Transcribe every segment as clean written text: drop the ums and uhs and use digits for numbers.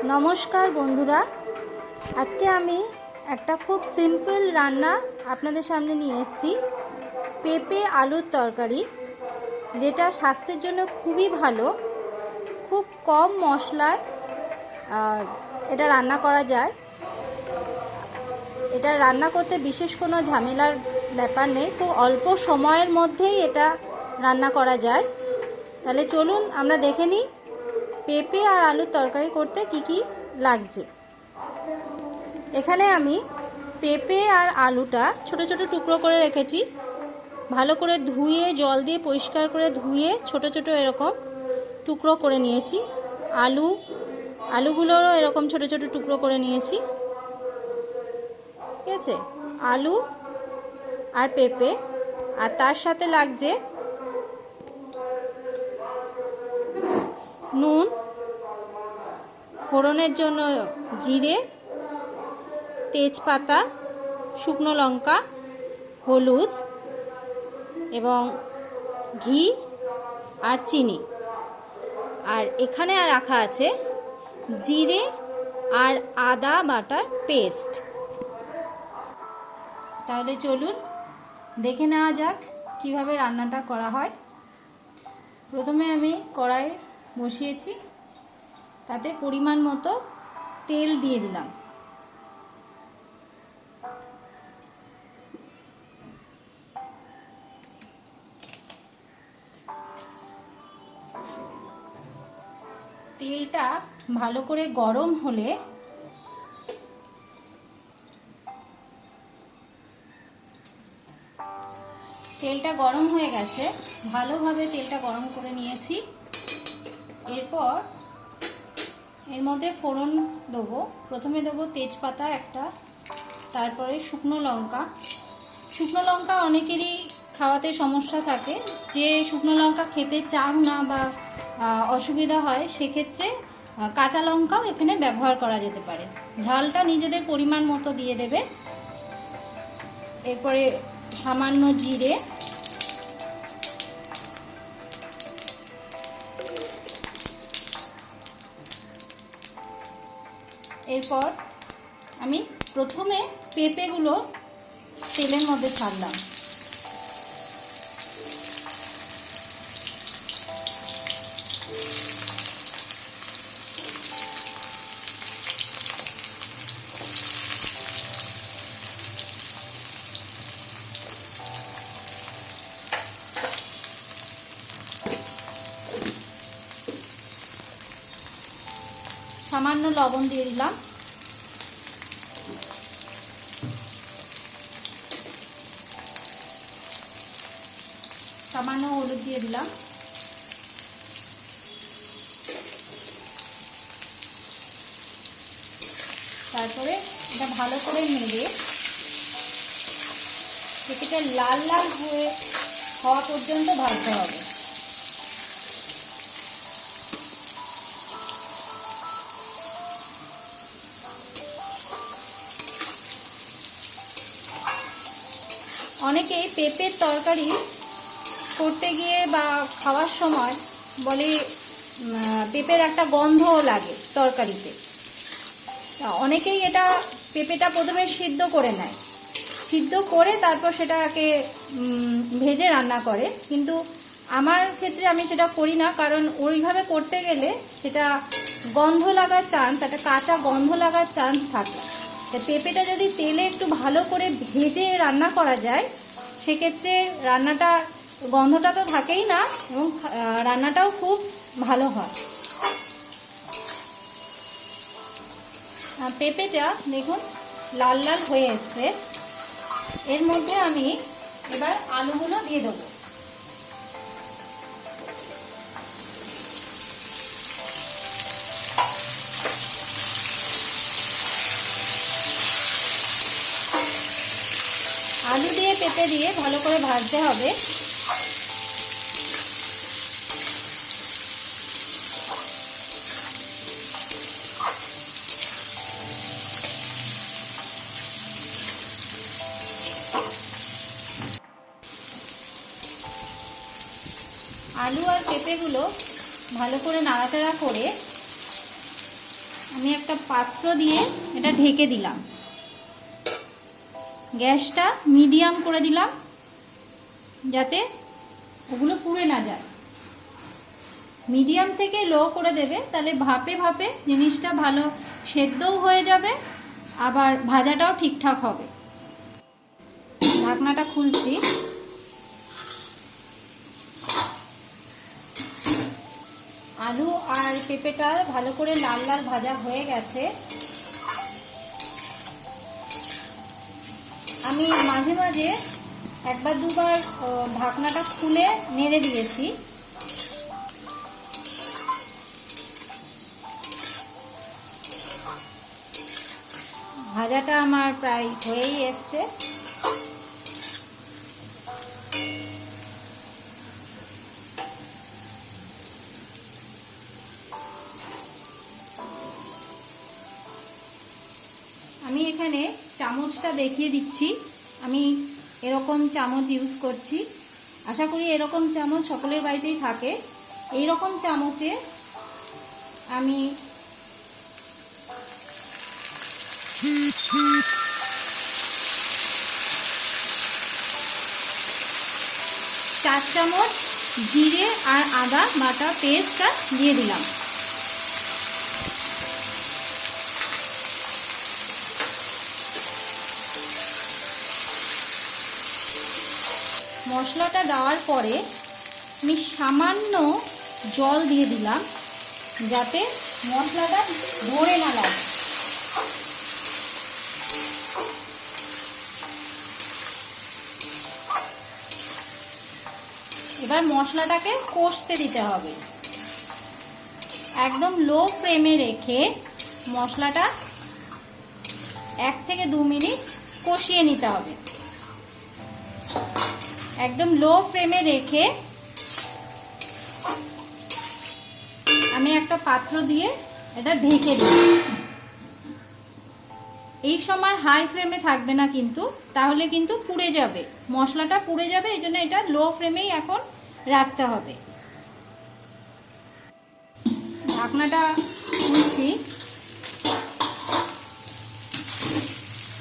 নমস্কার বন্ধুরা, আজকে আমি একটা খুব সিম্পল রান্না আপনাদের সামনে নিয়ে এসেছি। পেঁপে আলুর তরকারি, যেটা স্বাস্থ্যের জন্য খুবই ভালো। খুব কম মশলায় এটা রান্না করা যায়। এটা রান্না করতে বিশেষ কোনো ঝামেলার ব্যাপার নেই, খুব অল্প সময়ের মধ্যেই এটা রান্না করা যায়। তাহলে চলুন আমরা দেখে নিই পেঁপে আর আলুর তরকারি করতে কি কি লাগছে। এখানে আমি পেঁপে আর আলুটা ছোট ছোট টুকরো করে রেখেছি। ভালো করে ধুয়ে, জল দিয়ে পরিষ্কার করে ধুয়ে ছোট ছোট এরকম টুকরো করে নিয়েছি। আলুগুলোরও এরকম ছোট ছোট টুকরো করে নিয়েছি। ঠিক আছে, আলু আর পেঁপে, আর তার সাথে লাগছে নুন, ফোড়নের জন্য জিরে, তেজপাতা, শুকনো লঙ্কা, হলুদ এবং ঘি আর চিনি। আর এখানে রাখা আছে জিরে আর আদা বাটার পেস্ট। তাহলে চলুন দেখে নেওয়া যাক কিভাবে রান্নাটা করা হয়। প্রথমে আমি কড়াই বসিয়েছি, তাতে পরিমাণ মতো তেল দিয়ে দিলাম। তেলটা ভালো করে গরম হলে তেলটা গরম হয়ে গেছে, ভালোভাবে তেলটা গরম করে নিয়েছি। এরপর এর মধ্যে ফোড়ন দেবো। প্রথমে দেবো তেজপাতা একটা, তারপরে শুকনো লঙ্কা। শুকনো লঙ্কা অনেকেরই খাওয়াতে সমস্যা থাকে, যে শুকনো লঙ্কা খেতে চান না বা অসুবিধা হয়, সেক্ষেত্রে কাঁচা লঙ্কাও এখানে ব্যবহার করা যেতে পারে। ঝালটা নিজেদের পরিমাণ মতো দিয়ে দেবে। এরপরে সামান্য জিরে, এরপর আমি প্রথমে পেঁপেগুলো তেলের মধ্যে ছাড়লাম। সামান্য লবণ দিয়ে দিলাম। সামান্য হলুদ দিয়ে দিলাম। তারপরে এটা ভালো করে নেড়ে পেঁপেটা লাল লাল হওয়া পর্যন্ত ভাজতে হবে। অনেকেই পেঁপের তরকারি করতে গিয়ে বা খাওয়ার সময় বলে পেঁপের একটা গন্ধও লাগে তরকারিতে। অনেকেই এটা পেঁপেটা প্রথমে সিদ্ধ করে নেয়, সিদ্ধ করে তারপর সেটাকে ভেজে রান্না করে, কিন্তু আমার ক্ষেত্রে আমি সেটা করি না, কারণ ওইভাবে করতে গেলে সেটা গন্ধ লাগার চান্স, একটা কাঁচা গন্ধ লাগার চান্স থাকে। পেঁপেটা যদি তেলে একটু ভালো করে ভেজে রান্না করা যায়, সেক্ষেত্রে রান্নাটা গন্ধটা তো থাকেই না এবং রান্নাটাও খুব ভালো হয়। পেঁপেটা দেখুন লাল লাল হয়ে এসছে। এর মধ্যে আমি এবার আলুগুলো দিয়ে দেবো। আলু দিয়ে পেঁপে দিয়ে ভালো করে ভাজতে হবে। আলু আর পেঁপেগুলো ভালো করে নাড়াচাড়া করে আমি একটা পাত্র দিয়ে এটা ঢেকে দিলাম, গ্যাসটা মিডিয়াম করে দিলাম যাতে ওগুলো পুড়ে না যায়। মিডিয়াম থেকে লো করে দেবে, তাহলে ভাপে ভাপে জিনিসটা ভালো সেদ্ধও হয়ে যাবে, আবার ভাজাটাও ঠিকঠাক হবে। ঢাকনাটা খুলছি। আলু আর পেঁপেটা ভালো করে লাল লাল ভাজা হয়ে গেছে। আমি মাঝে মাঝে একবার দুবার ঢাকনাটা খুলে নেড়ে দিয়েছি। ভাজাটা আমার প্রায় হয়েই এসছে। আমি এখানে চামচটা দেখিয়ে দিচ্ছি, আমি এরকম চামচ ইউজ করছি। আশা করি এরকম চামচ সকলের বাড়িতেই থাকে। এই রকম চামচে আমি 4 চামচ জিরে আর আদা বাটা পেস্টটা দিয়ে দিলাম। মশলাটা দেওয়ার পরে আমি সামান্য জল দিয়ে দিলাম যাতে মশলাটা ধরে না লাগে। এবার মশলাটাকে কষতে দিতে হবে। একদম লো ফ্লেমে রেখে মশলাটা 1 থেকে 2 মিনিট কষিয়ে নিতে হবে। একদম লো ফ্লেমে রেখে আমি একটা পাত্র দিয়ে এটা ঢেকে দিই। এই সময় হাই ফ্লেমে থাকবে না কিন্তু, তাহলে কিন্তু পুড়ে যাবে, মশলাটা পুড়ে যাবে। এই জন্য এটা লো ফ্লেমেই এখন রাখতে হবে। ঢাকনাটা খুলছি।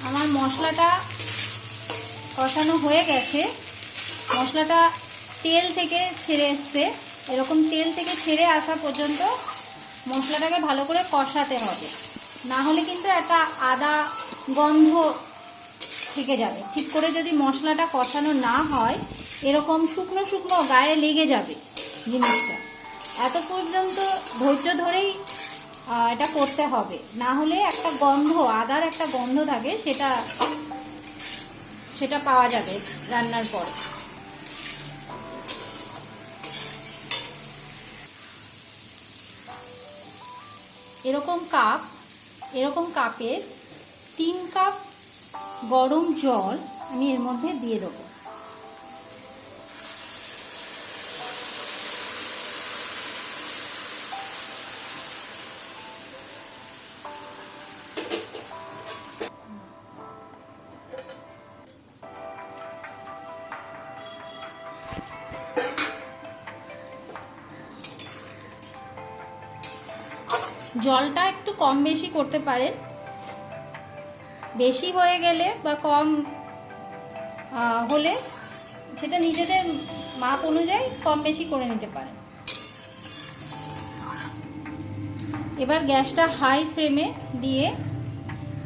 আমার মশলাটা কষানো হয়ে গেছে। মশলাটা তেল থেকে ছেড়ে এসছে, এরকম তেল থেকে ছেড়ে আসা পর্যন্ত মশলাটাকে ভালো করে কষাতে হবে, না হলে কিন্তু একটা আদা গন্ধ থেকে যাবে। ঠিক করে যদি মশলাটা কষানো না হয় এরকম শুকনো শুকনো গায়ে লেগে যাবে জিনিসটা। এত পর্যন্ত ধৈর্য ধরেই এটা করতে হবে, না হলে একটা গন্ধ, আদার একটা গন্ধ থাকে, সেটা পাওয়া যাবে রান্নার পরে। এরকম কাপের 3 কাপ গরম জল আমি এর মধ্যে দিয়ে দেবো। জলটা একটু কম বেশি করতে পারেন, বেশি হয়ে গেলে বা কম হলে সেটা নিজেদের মাপ অনুযায়ী কম বেশি করে নিতে পারেন। এবার গ্যাসটা হাই ফ্লেমে দিয়ে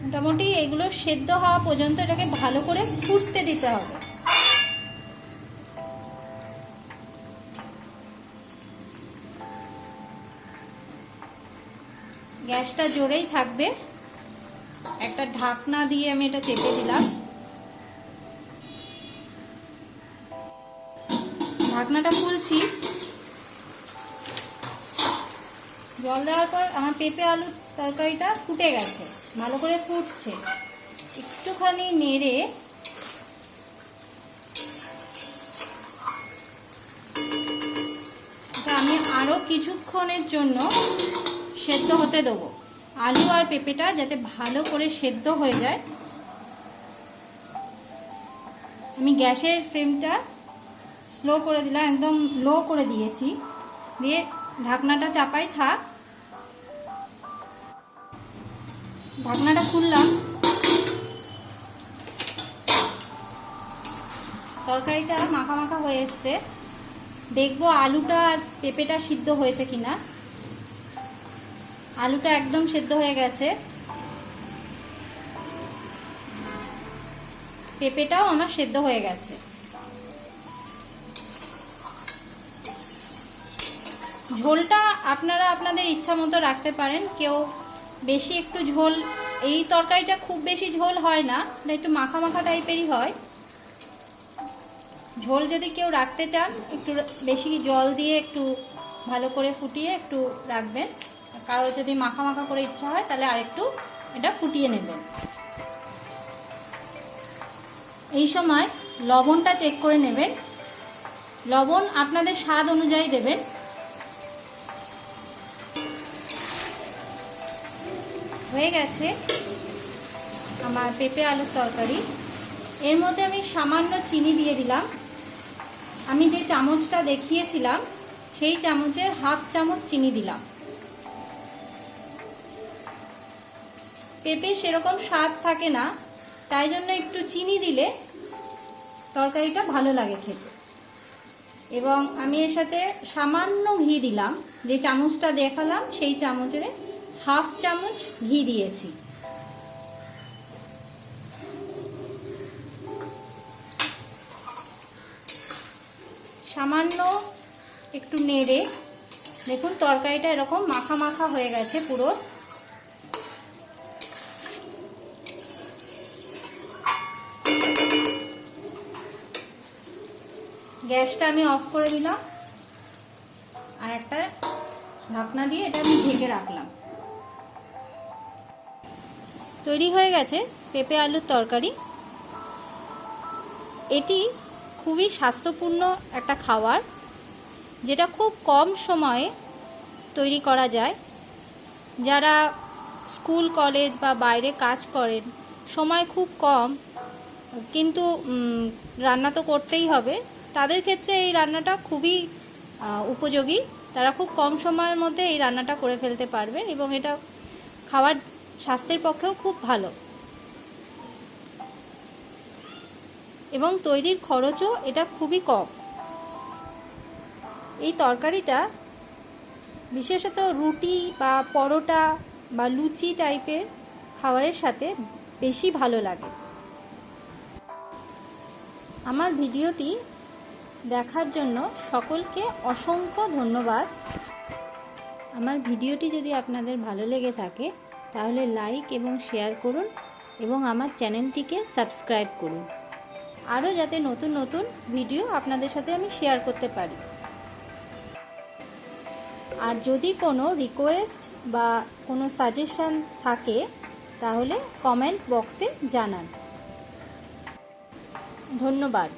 মোটামুটি এগুলো সেদ্ধ হওয়া পর্যন্ত এটাকে ভালো করে ফুটতে দিতে হবে। গ্যাসটা জোরেই থাকবে। একটা ঢাকনা দিয়ে আমি এটা চেপে দিলাম। ঢাকনাটা খুলছি। জল দেওয়ার পর আমার পেঁপে আলুর তরকারিটা ফুটে গেছে, ভালো করে ফুটছে। একটুখানি নেড়ে এটা আমি আরো কিছুক্ষণের জন্য সেদ্ধ হতে দেবো। আলু আর পেঁপেটা যাতে ভালো করে সেদ্ধ হয়ে যায়। আমি গ্যাসের ফ্লেমটা স্লো করে দিলাম, একদম লো করে দিয়েছি, দিয়ে ঢাকনাটা চাপাই থাক। ঢাকনাটা খুললাম। তরকারিটা মাখা মাখা হয়ে এসছে। দেখবো আলুটা আর পেঁপেটা সিদ্ধ হয়েছে কিনা। আলুটা একদম সিদ্ধ হয়ে গেছে, পেঁপেটাও আমার সিদ্ধ হয়ে গেছে। ঝোলটা আপনারা আপনাদের ইচ্ছা মতো রাখতে পারেন। কেউ বেশি একটু ঝোল, এই তরকারিটা খুব বেশি ঝোল হয় না, একটু মাখা মাখা টাইপেরই হয়। ঝোল যদি কেউ রাখতে চান একটু বেশি জল দিয়ে একটু ভালো করে ফুটিয়ে একটু রাখবেন। কারো যদি মাখা মাখা করে ইচ্ছা হয় তাহলে আরেকটু এটা ফুটিয়ে নেবেন। এই সময় লবণটা চেক করে নেবেন। লবণ আপনাদের স্বাদ অনুযায়ী দেবেন। হয়ে গেছে আমার পেঁপে আলুর তরকারি। এর মধ্যে আমি সামান্য চিনি দিয়ে দিলাম। আমি যে চামচটা দেখিয়েছিলাম সেই চামচের হাফ চামচ চিনি দিলাম। পেঁপে সেরকম স্বাদ থাকে না, তাই জন্য একটু চিনি দিলে তরকারিটা ভালো লাগে খেতে। এবং আমি এর সাথে সামান্য ঘি দিলাম। যে চামচটা দেখালাম সেই চামচের হাফ চামচ ঘি দিয়েছি। সামান্য একটু নেড়ে দেখুন তরকারিটা এরকম মাখা মাখা হয়ে গেছে পুরো। গ্যাসটা আমি অফ করে দিলাম আর একটা ঢাকনা দিয়ে এটা আমি ঢেকে রাখলাম। তৈরি হয়ে গেছে পেঁপে আলুর তরকারি। এটি খুবই স্বাস্থ্যপূর্ণ একটা খাবার, যেটা খুব কম সময়ে তৈরি করা যায়। যারা স্কুল কলেজ বা বাইরে কাজ করেন, সময় খুব কম কিন্তু রান্না তো করতেই হবে, তাদের ক্ষেত্রে এই রান্নাটা খুবই উপযোগী। তারা খুব কম সময়ের মধ্যে এই রান্নাটা করে ফেলতে পারবে এবং এটা খাওয়ার স্বাস্থ্যের পক্ষেও খুব ভালো এবং তৈরির খরচও এটা খুবই কম। এই তরকারিটা বিশেষত রুটি বা পরোটা বা লুচি টাইপের খাবারের সাথে বেশি ভালো লাগে। আমার ভিডিওটি দেখার জন্য সকলকে অসংখ্য ধন্যবাদ। আমার ভিডিওটি যদি আপনাদের ভালো লেগে থাকে তাহলে লাইক এবং শেয়ার করুন এবং আমার চ্যানেলটিকে সাবস্ক্রাইব করুন, আরও যাতে নতুন নতুন ভিডিও আপনাদের সাথে আমি শেয়ার করতে পারি। আর যদি কোনো রিকোয়েস্ট বা কোনো সাজেশন থাকে তাহলে কমেন্ট বক্সে জানান। ধন্যবাদ।